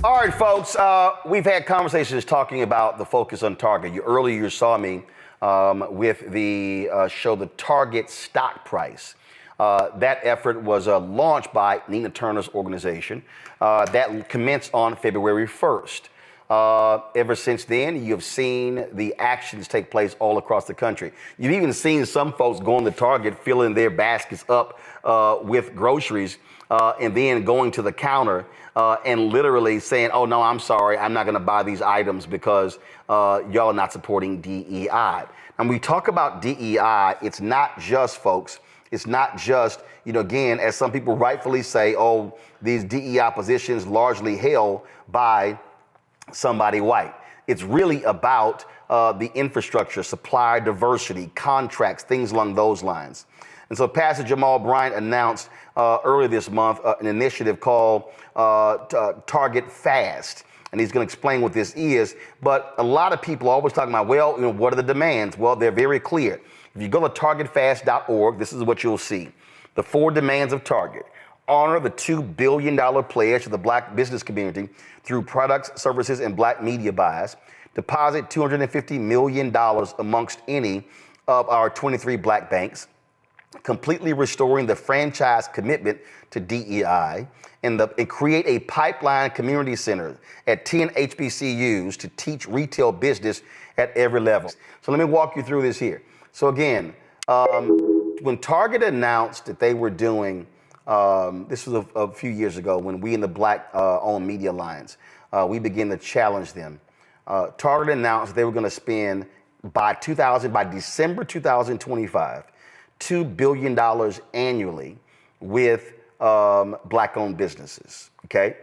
All right, folks, we've had conversations talking about the focus on Target. Earlier you saw me with the show The Target Stock Price. That effort was launched by Nina Turner's organization. That commenced on February 1st. Ever since then, you've seen the actions take place all across the country. You've even seen some folks going to Target, filling their baskets up with groceries, and then going to the counter and literally saying, oh, no, I'm sorry, I'm not going to buy these items because y'all are not supporting DEI. And we talk about DEI, it's not just, folks, it's not just, again, as some people rightfully say, oh, these DEI positions largely held by somebody white. It's really about the infrastructure, supply diversity, contracts, things along those lines. And so Pastor Jamal Bryant announced earlier this month an initiative called Target Fast. And he's going to explain what this is. But a lot of people are always talking about, well, what are the demands? Well, they're very clear. If you go to targetfast.org, this is what you'll see. The 4 demands of Target. Honor the $2 billion pledge to the black business community through products, services, and black media buys. Deposit $250 million amongst any of our 23 black banks. Completely restoring the franchise commitment to DEI, and create a pipeline community center at 10 HBCUs to teach retail business at every level. So let me walk you through this here. So again, when Target announced that they were doing, this was a few years ago when we in the Black-owned Media Alliance, we began to challenge them. Target announced they were going to spend by December 2025, $2 billion annually with black-owned businesses, okay?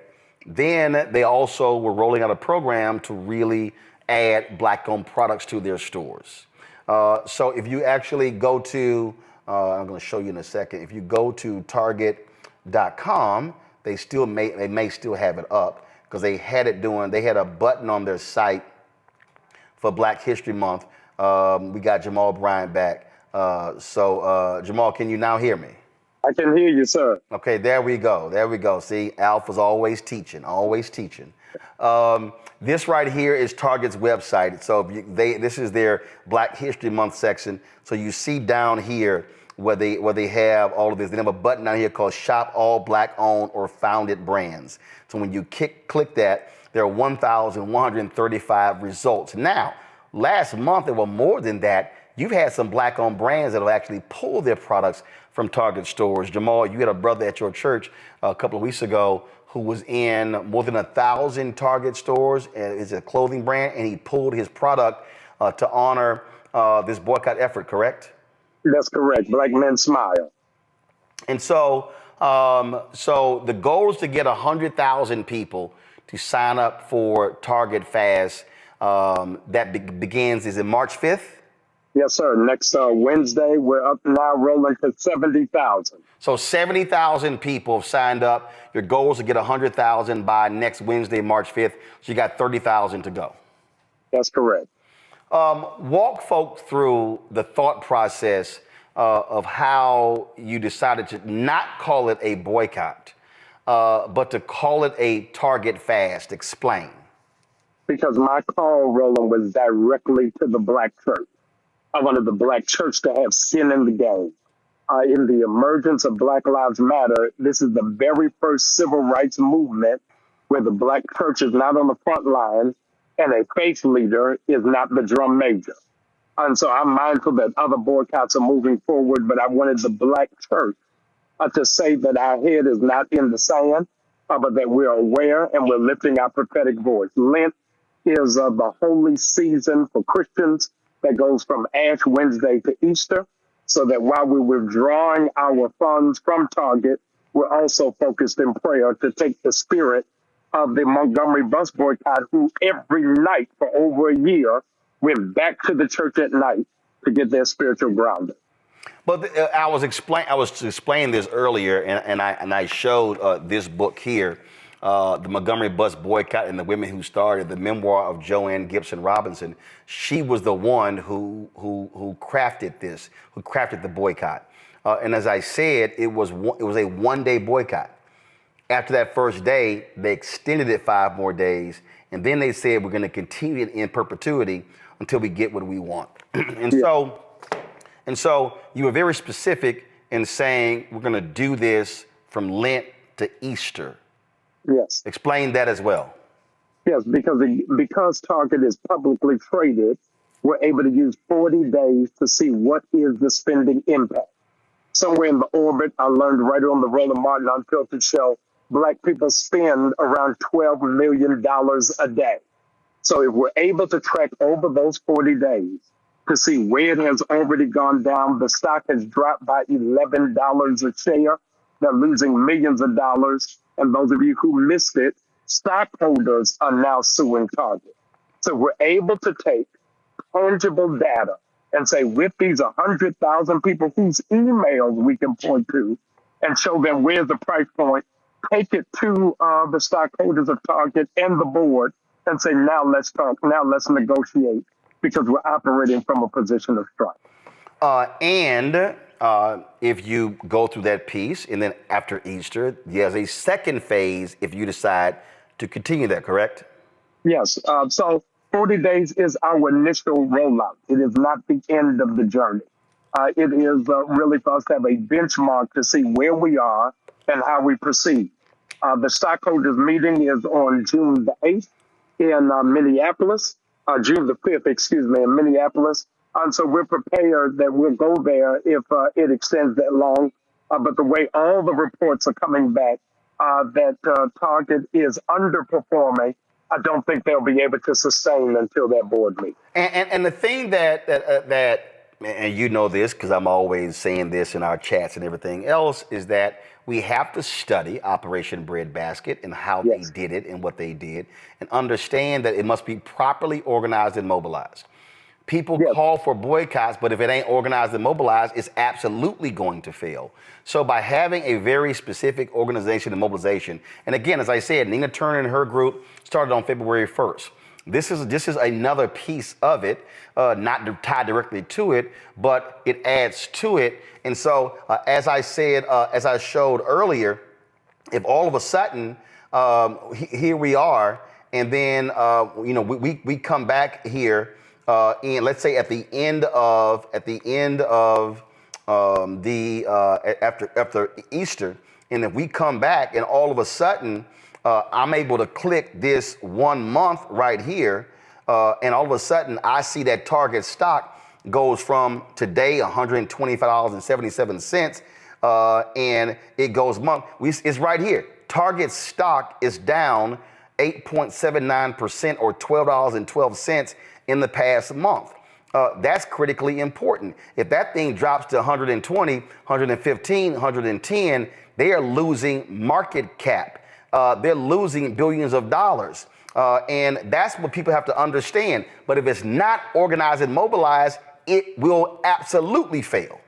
Then they also were rolling out a program to really add black-owned products to their stores. So if you actually go to, I'm gonna show you in a second, if you go to target.com, they may still have it up because they had a button on their site for Black History Month. We got Jamal Bryant back. Jamal, can you now hear me? I can hear you, sir. Okay, there we go. See, Alpha's always teaching. This right here is Target's website. So this is their Black History Month section. So you see down here where they have all of this. They have a button down here called Shop All Black-Owned or Founded Brands. So when you click that, there are 1,135 results. Now, last month there were more than that. You've had some black-owned brands that will actually pull their products from Target stores. Jamal, you had a brother at your church a couple of weeks ago who was in more than 1,000 Target stores. It's a clothing brand, and he pulled his product to honor this boycott effort, correct? That's correct. Black Men Smile. And so, so the goal is to get 100,000 people to sign up for Target Fast. That begins, is it March 5th? Yes, sir. Next Wednesday, we're up now rolling to 70,000. So 70,000 people have signed up. Your goal is to get 100,000 by next Wednesday, March 5th. So you got 30,000 to go. That's correct. Walk folks through the thought process of how you decided to not call it a boycott, but to call it a Target Fast. Explain. Because my call, Roland, was directly to the black church. I wanted the black church to have skin in the game. In the emergence of Black Lives Matter, this is the very first civil rights movement where the black church is not on the front line and a faith leader is not the drum major. And so I'm mindful that other boycotts are moving forward, but I wanted the black church to say that our head is not in the sand, but that we're aware and we're lifting our prophetic voice. Lent is the holy season for Christians that goes from Ash Wednesday to Easter, so that while we're withdrawing our funds from Target, we're also focused in prayer to take the spirit of the Montgomery bus boycott, who every night for over a year went back to the church at night to get their spiritual grounding. But I was explaining this earlier, and I showed this book here, the Montgomery bus boycott and the women who started, the memoir of Joanne Gibson Robinson. She was the one who crafted this, who crafted the boycott. And as I said, it was a one-day boycott. After that first day, they extended it 5 more days, and then they said we're going to continue it in perpetuity until we get what we want. and Yeah. so, and so you were very specific in saying we're going to do this from Lent to Easter. Yes. Explain that as well. Yes, because Target is publicly traded, we're able to use 40 days to see what is the spending impact. Somewhere in the orbit, I learned right on the Roland Martin Unfiltered show, Black people spend around $12 million a day. So if we're able to track over those 40 days to see where it has already gone down, the stock has dropped by $11 a share. They're losing millions of dollars. And those of you who missed it, stockholders are now suing Target. So we're able to take tangible data and say, with these 100,000 people whose emails we can point to and show them where's the price point, take it to the stockholders of Target and the board and say, now let's talk, now let's negotiate, because we're operating from a position of strength. And if you go through that piece, and then after Easter, there's a second phase if you decide to continue that, correct? Yes. So 40 days is our initial rollout. It is not the end of the journey. It is really for us to have a benchmark to see where we are and how we proceed. The stockholders meeting is on June the 8th in Minneapolis, June the 5th, excuse me, in Minneapolis. And so we're prepared that we'll go there if it extends that long. But the way all the reports are coming back, that Target is underperforming, I don't think they'll be able to sustain until that board meeting. And the thing that and you know this because I'm always saying this in our chats and everything else, is that we have to study Operation Breadbasket and how they Yes. did it and what they did, and understand that it must be properly organized and mobilized. People Yes. call for boycotts, but if it ain't organized and mobilized, it's absolutely going to fail. So by having a very specific organization and mobilization, and again, as I said, Nina Turner and her group started on February 1st. This is another piece of it, not tied directly to it, but it adds to it. And so, as I said, as I showed earlier, if all of a sudden here we are, and then we come back here, and let's say at the end of after Easter, and if we come back and all of a sudden I'm able to click this 1 month right here, and all of a sudden I see that Target stock goes from today $125.77, and it goes month. It's right here. Target stock is down 8.79% or $12.12 in the past month. That's critically important. If that thing drops to 120, 115, 110, they are losing market cap. They're losing billions of dollars. And that's what people have to understand. But if it's not organized and mobilized, it will absolutely fail.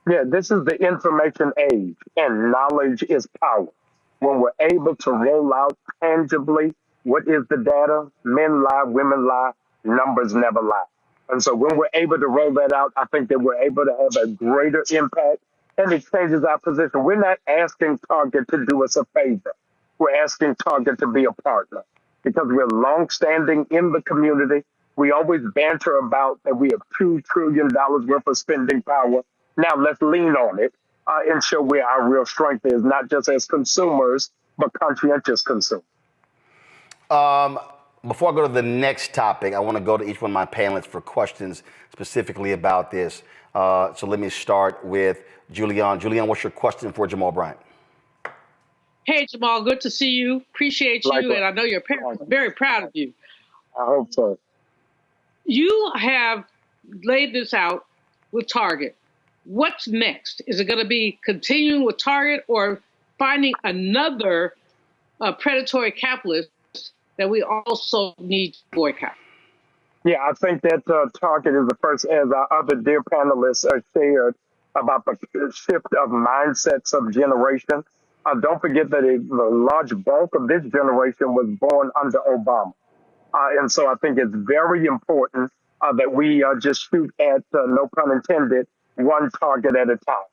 Yeah, this is the information age, and knowledge is power. When we're able to roll out tangibly what is the data, men lie, women lie, numbers never lie. And so when we're able to roll that out, I think that we're able to have a greater impact, and it changes our position. We're not asking Target to do us a favor. We're asking Target to be a partner, because we're longstanding in the community. We always banter about that we have $2 trillion worth of spending power. Now let's lean on it and show where our real strength is, not just as consumers, but conscientious consumers. Before I go to the next topic, I want to go to each one of my panelists for questions specifically about this. So let me start with Julianne. Julianne, what's your question for Jamal Bryant? Hey, Jamal, good to see you. Appreciate you, Likewise. and I know your parents are very proud of you. I hope so. You have laid this out with Target. What's next? Is it going to be continuing with Target or finding another predatory capitalist that we also need to boycott? Yeah, I think that Target is the first, as our other dear panelists shared, about the shift of mindsets of generation. Don't forget that the large bulk of this generation was born under Obama. And so I think it's very important that we just shoot at, no pun intended, one target at a time.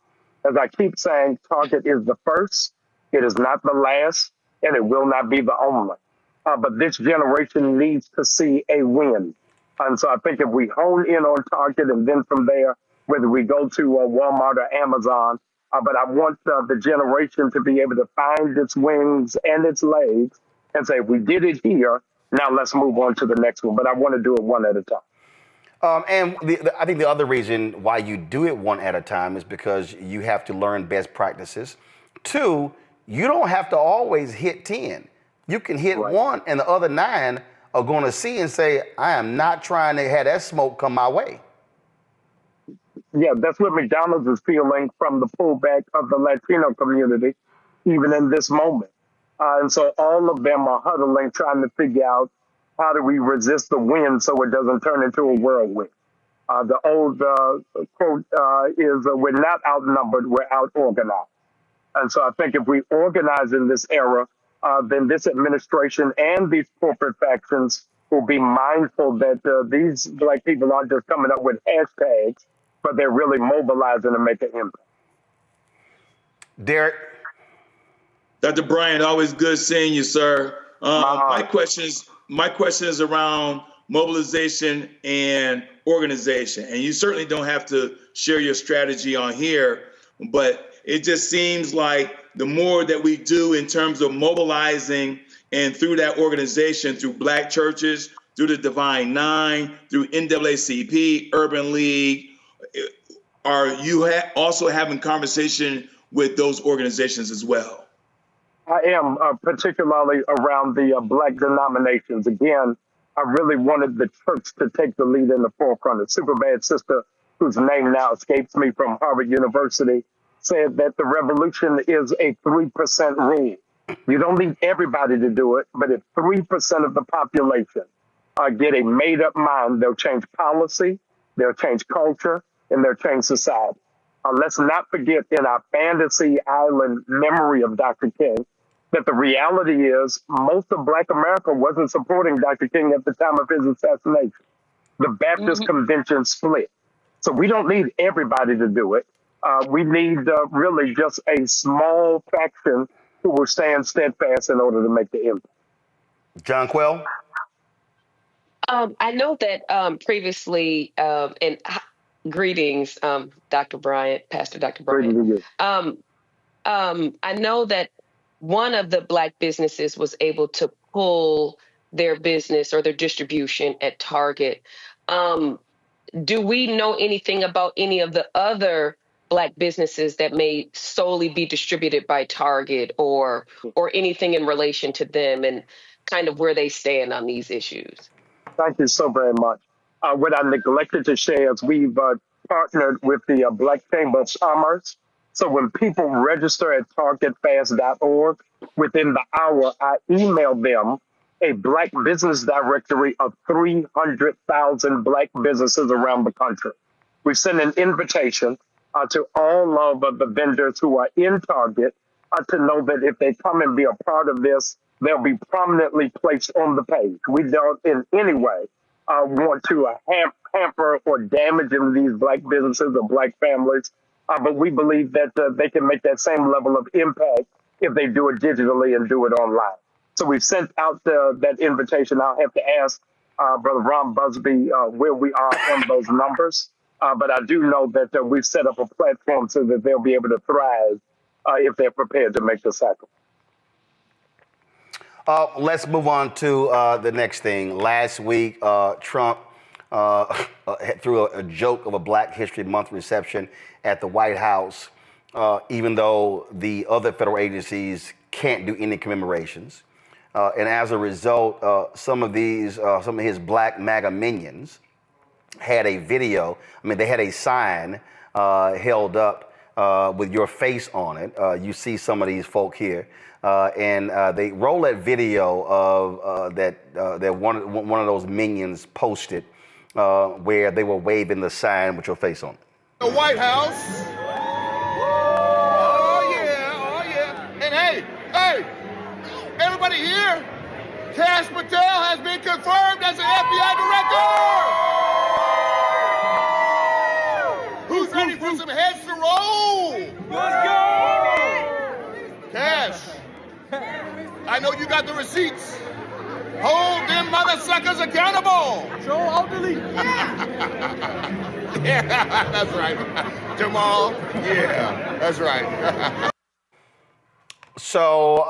As I keep saying, Target is the first, It is not the last, and it will not be the only. But this generation needs to see a win. And so I think if we hone in on Target and then from there, whether we go to Walmart or Amazon, but I want the generation to be able to find its wings and its legs and say, we did it here, now let's move on to the next one. But I want to do it one at a time. I think the other reason why you do it one at a time is because you have to learn best practices. Two, you don't have to always hit 10. You can hit Right. one, and the other 9 are going to see and say, I am not trying to have that smoke come my way. Yeah, that's what McDonald's is feeling from the pullback of the Latino community, even in this moment. And so all of them are huddling, trying to figure out how do we resist the wind so it doesn't turn into a whirlwind. The old quote is, we're not outnumbered, we're out organized. And so I think if we organize in this era, then this administration and these corporate factions will be mindful that these Black people aren't just coming up with hashtags, but they're really mobilizing to make an impact. Derek? Dr. Bryant, always good seeing you, sir. My question is around mobilization and organization. And you certainly don't have to share your strategy on here, but it just seems like the more that we do in terms of mobilizing and through that organization, through Black churches, through the Divine Nine, through NAACP, Urban League, are you also having conversation with those organizations as well? I am, particularly around the Black denominations. Again, I really wanted the church to take the lead in the forefront. A Superbad sister, whose name now escapes me, from Harvard University, said that the revolution is a 3% rule. You don't need everybody to do it, but if 3% of the population get a made-up mind, they'll change policy, they'll change culture, and they'll change society. Let's not forget in our fantasy island memory of Dr. King that the reality is most of Black America wasn't supporting Dr. King at the time of his assassination. The Baptist convention split. So we don't need everybody to do it. We need really just a small faction who will stand steadfast in order to make the impact. John Quell? I know that previously, and greetings, Dr. Bryant, Pastor Dr. Bryant. I know that one of the Black businesses was able to pull their business or their distribution at Target. Do we know anything about any of the other Black businesses that may solely be distributed by Target or anything in relation to them and kind of where they stand on these issues? Thank you so very much. What I neglected to share is we've partnered with the Black Chamber of Commerce. So when people register at targetfast.org, within the hour, I email them a Black business directory of 300,000 Black businesses around the country. We send an invitation to all of the vendors who are in Target to know that if they come and be a part of this, they'll be prominently placed on the page. We don't in any way want to hamper or damage these Black businesses or Black families, but we believe that they can make that same level of impact if they do it digitally and do it online. So we've sent out that invitation. I'll have to ask Brother Ron Busby where we are on those numbers. But I do know that we've set up a platform so that they'll be able to thrive if they're prepared to make the sacrifice. Let's move on to the next thing. Last week, Trump threw a joke of a Black History Month reception at the White House, even though the other federal agencies can't do any commemorations. And as a result, some of his Black MAGA minions had a video. They had a sign held up with your face on it. You see some of these folk here. And they roll that video of that one of those minions posted where they were waving the sign with your face on it. The White House. Oh yeah. And hey, everybody here, Kash Patel has been confirmed as an FBI director. Who's ready for some heads to roll? Let's go. Kash. know you got the receipts. Hold them mother suckers accountable. Control, Alt, Delete. Yeah, that's right. Jamal, yeah, that's right. So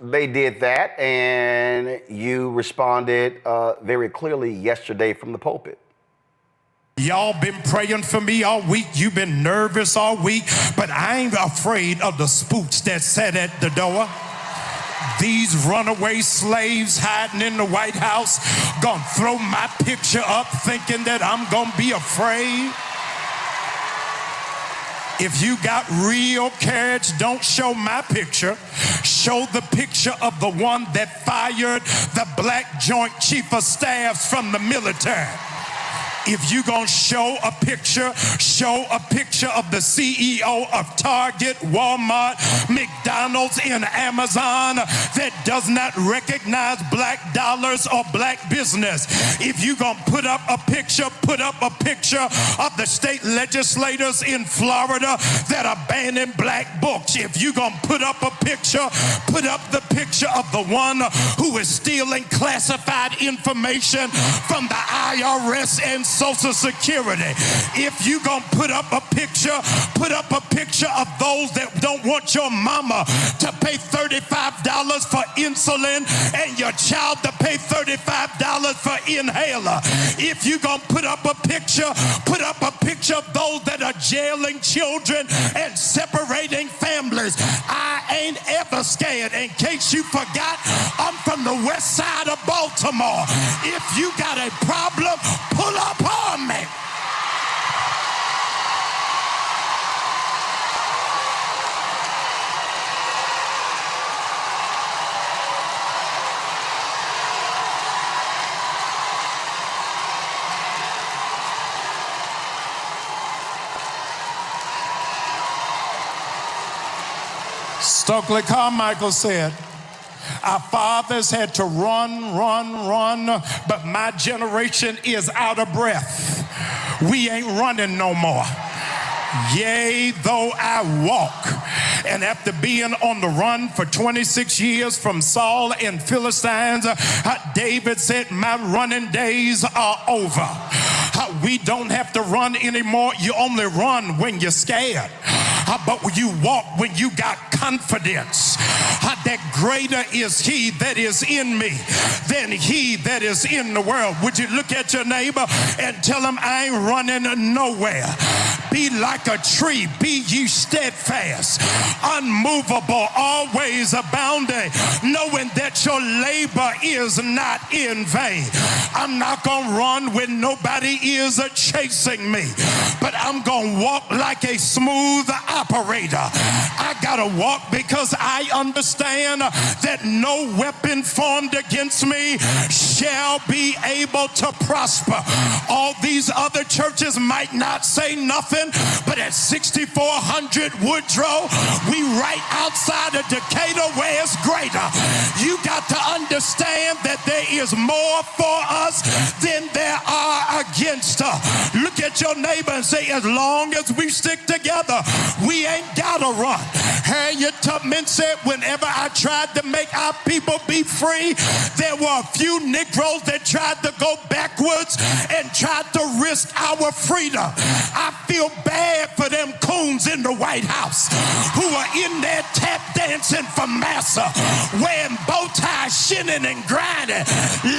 they did that, and you responded very clearly yesterday from the pulpit. Y'all been praying for me all week. You've been nervous all week, but I ain't afraid of the spooks that sat at the door. These runaway slaves hiding in the White House gonna throw my picture up thinking that I'm gonna be afraid. If you got real courage, don't show my picture. Show the picture of the one that fired the black Joint Chief of Staffs from the military. If you gonna show a picture of the CEO of Target, Walmart, McDonald's, and Amazon that does not recognize black dollars or black business. If you gonna put up a picture of the state legislators in Florida that are banning black books. If you gonna put up the picture of the one who is stealing classified information from the IRS and Social Security. If you gonna put up a picture of those that don't want your mama to pay $35 for insulin and your child to pay $35 for inhaler. If you gonna put up a picture of those that are jailing children and separating families. I ain't ever scared. In case you forgot, I'm from the west side of Baltimore. If you got a problem, pull up on me. Stokely Carmichael said, our fathers had to run, but my generation is out of breath. We ain't running no more. Yea, though I walk. And after being on the run for 26 years from Saul and Philistines, David said, my running days are over. We don't have to run anymore. You only run when you're scared. But you walk when you got confidence that greater is he that is in me than he that is in the world. Would you look at your neighbor and tell him, I ain't running nowhere. Be like a tree, be ye steadfast, unmovable, always abounding, knowing that your labor is not in vain. I'm not gonna run when nobody is chasing me, but I'm gonna walk like a smooth operator. I gotta walk because I understand that no weapon formed against me shall be able to prosper. All these other churches might not say nothing, but at 6400 Woodrow, we right outside of Decatur where it's greater. You got to understand that there is more for us than there are against us. Look at your neighbor and say, as long as we stick together, we ain't gotta run. Harriet Tubman said, whenever I tried to make our people be free, there were a few Negroes that tried to go backwards and tried to risk our freedom. I feel bad for them coons in the White House who are in there tap dancing for massa, wearing bow ties, shinning and grinding,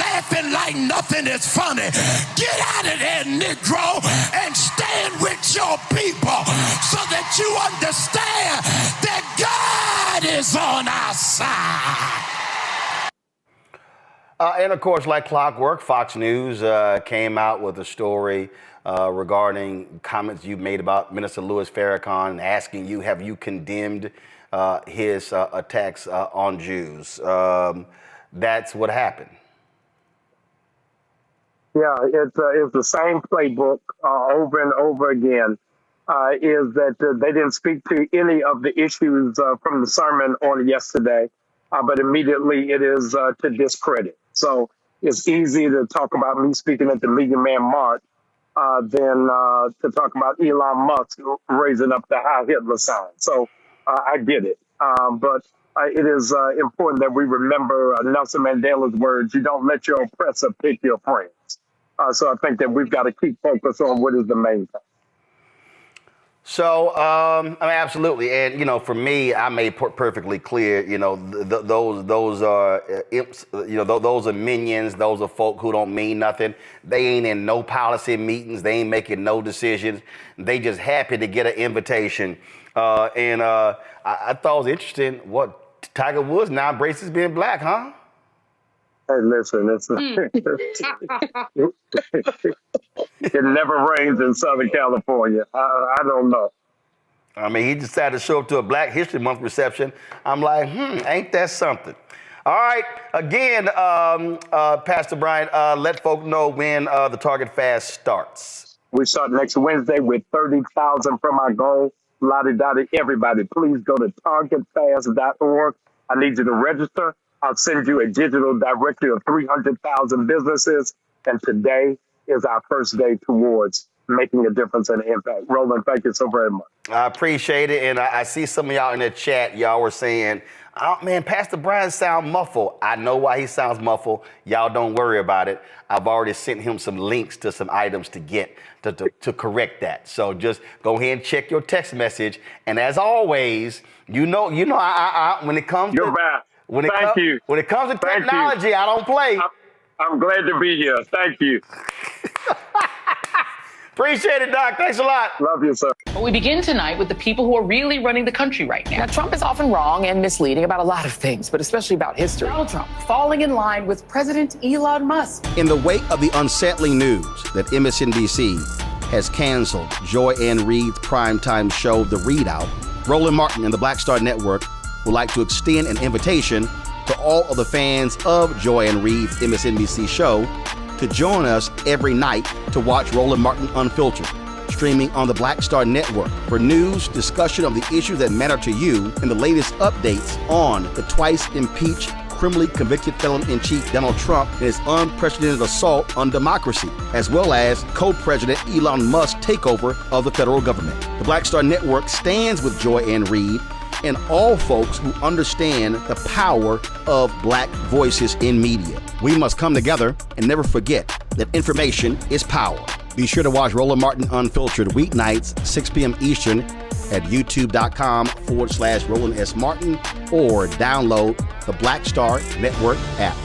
laughing like nothing is funny. Get out of there, Negro, and stand with your people so that you understand that God is on our side. And of course, like clockwork, Fox News came out with a story regarding comments you made about Minister Louis Farrakhan and asking you, have you condemned his attacks on Jews? That's what happened. Yeah, it's the same playbook over and over again. Is that they didn't speak to any of the issues from the sermon on yesterday, but immediately it is to discredit. So it's easy to talk about me speaking at the Million Man March than to talk about Elon Musk raising up the Heil Hitler sign. So I get it. But it is important that we remember Nelson Mandela's words, you don't let your oppressor pick your friends. So I think that we've got to keep focus on what is the main thing. So, I mean, absolutely. And, you know, for me, I made perfectly clear, you know, those are imps, you know, those are minions. Those are folk who don't mean nothing. They ain't in no policy meetings. They ain't making no decisions. They just happy to get an invitation. I thought it was interesting what Tiger Woods now embraces being black, huh? Hey, listen, it never rains in Southern California. I don't know. I mean, he decided to show up to a Black History Month reception. I'm like, ain't that something? All right, again, Pastor Bryant, let folk know when the Target Fast starts. We start next Wednesday with 30,000 from our goal. Lottie-dottie, everybody, please go to targetfast.org. I need you to register. I'll send you a digital directory of 300,000 businesses. And today is our first day towards making a difference and impact. Roland, thank you so very much. I appreciate it. And I see some of y'all in the chat. Y'all were saying, oh, man, Pastor Bryant sound muffled. I know why he sounds muffled. Y'all don't worry about it. I've already sent him some links to some items to get to correct that. So just go ahead and check your text message. And as always, you know, I when it comes You're back. When it comes to technology, I don't play. I'm glad to be here. Thank you. Appreciate it, Doc. Thanks a lot. Love you, sir. Well, we begin tonight with the people who are really running the country right now. Now, Trump is often wrong and misleading about a lot of things, but especially about history. Donald Trump falling in line with President Elon Musk. In the wake of the unsettling news that MSNBC has canceled Joy Ann Reid's primetime show, The Readout, Roland Martin and the Black Star Network would like to extend an invitation to all of the fans of Joy Ann Reid's MSNBC show to join us every night to watch Roland Martin Unfiltered, streaming on the Black Star Network for news, discussion of the issues that matter to you, and the latest updates on the twice impeached, criminally convicted felon-in-chief Donald Trump and his unprecedented assault on democracy, as well as co-president Elon Musk's takeover of the federal government. The Black Star Network stands with Joy Ann Reid and all folks who understand the power of black voices in media. We must come together and never forget that information is power. Be sure to watch Roland Martin Unfiltered weeknights, 6 p.m. Eastern at youtube.com/Roland S. Martin or download the Black Star Network app.